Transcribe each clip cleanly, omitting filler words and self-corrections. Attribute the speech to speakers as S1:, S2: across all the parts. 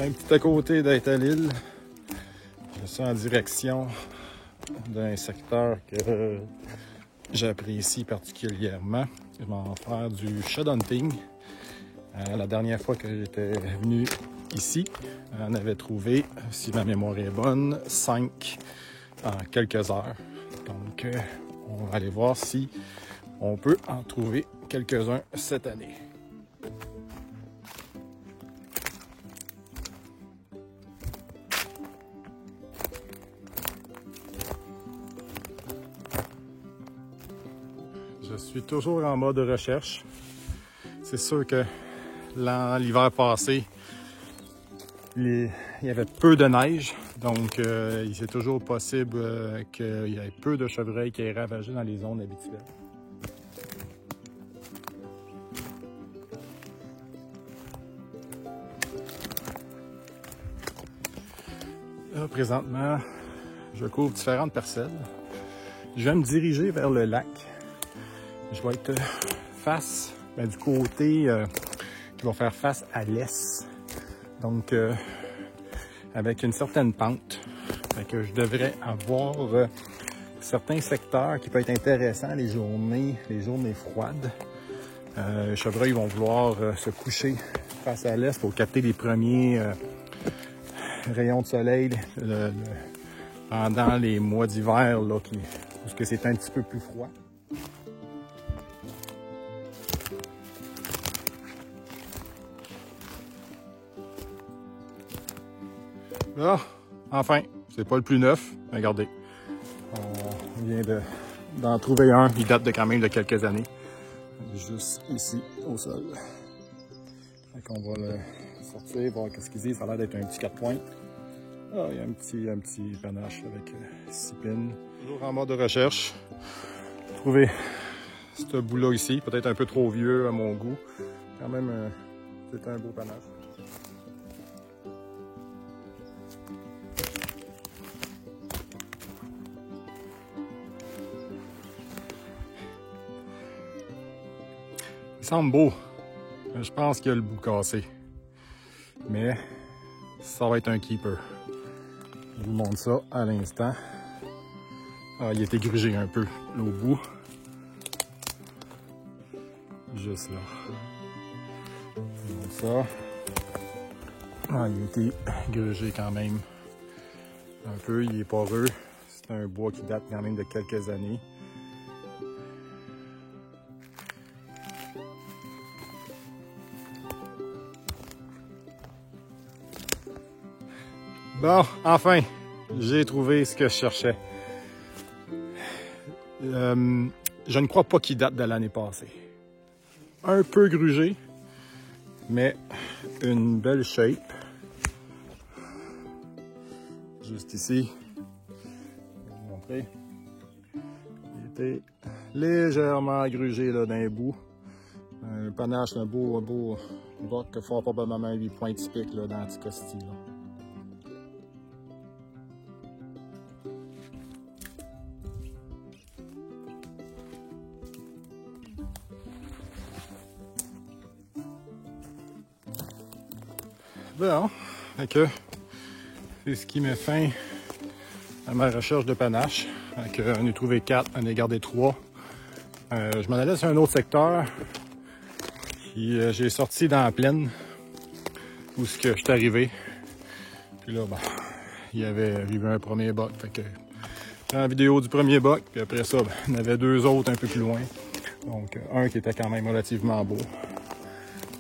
S1: Un petit à côté d'être à l'île. Je suis en direction d'un secteur que j'apprécie particulièrement. Je vais en faire du shed hunting. La dernière fois que j'étais venu ici, on avait trouvé, si ma mémoire est bonne, 5 en quelques heures. Donc, on va aller voir si on peut en trouver quelques-uns cette année. Je suis toujours en mode recherche. C'est sûr que l'hiver passé, il y avait peu de neige, donc il est toujours possible qu'il y ait peu de chevreuils qui aient ravagé dans les zones habituelles. Là, présentement, je couvre différentes parcelles. Je vais me diriger vers le lac. Je vais être face, du côté qui va faire face à l'est. Donc, avec une certaine pente. Fait que je devrais avoir certains secteurs qui peuvent être intéressants les journées froides. Les chevreuils vont vouloir se coucher face à l'est pour capter les premiers rayons de soleil pendant les mois d'hiver, parce que c'est un petit peu plus froid. Là, enfin, c'est pas le plus neuf, mais regardez, on vient d'en trouver un, il date quand même de quelques années, juste ici, au sol. Fait qu'on va le sortir, voir qu'est-ce qu'il dit, ça a l'air d'être un petit 4 points. Ah, il y a un petit panache avec 6 pins. Toujours en mode de recherche, trouver ce bout-là ici, peut-être un peu trop vieux à mon goût, quand même, c'est un beau panache. Il semble beau. Je pense qu'il y a le bout cassé. Mais ça va être un keeper. Je vous montre ça à l'instant. Ah, il est grugé un peu au bout. Juste là. Je vous montre ça. Ah, il a été grugé quand même. Un peu, il est poreux. C'est un bois qui date quand même de quelques années. Bon, enfin, j'ai trouvé ce que je cherchais. Je ne crois pas qu'il date de l'année passée. Un peu grugé, mais une belle shape. Juste ici. Je vais vous montrer. Il était légèrement grugé là d'un bout. Un panache, un beau buck qui fera probablement 8 points typiques là, dans l'Anticosti. Bon, c'est ce qui met fin à ma recherche de panache. On a trouvé 4, on a gardé 3. Je m'en allais sur un autre secteur. Puis j'ai sorti dans la plaine où je suis arrivé. Puis là, il y avait arrivé un premier buck. Fait que en vidéo du premier buck, puis après ça, il y en avait 2 autres un peu plus loin. Donc un qui était quand même relativement beau.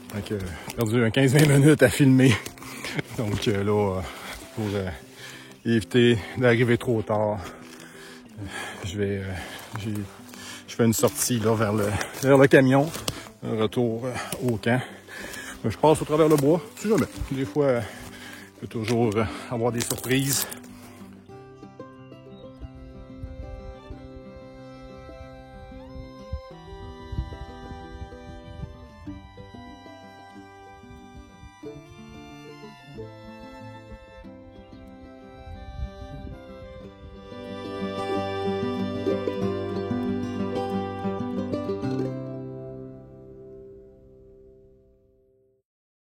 S1: Fait que j'ai perdu 15-20 minutes à filmer. Donc là, pour éviter d'arriver trop tard, je fais une sortie là, vers le camion, un retour au camp. Je passe au travers le bois, si jamais. Des fois, il peut toujours avoir des surprises.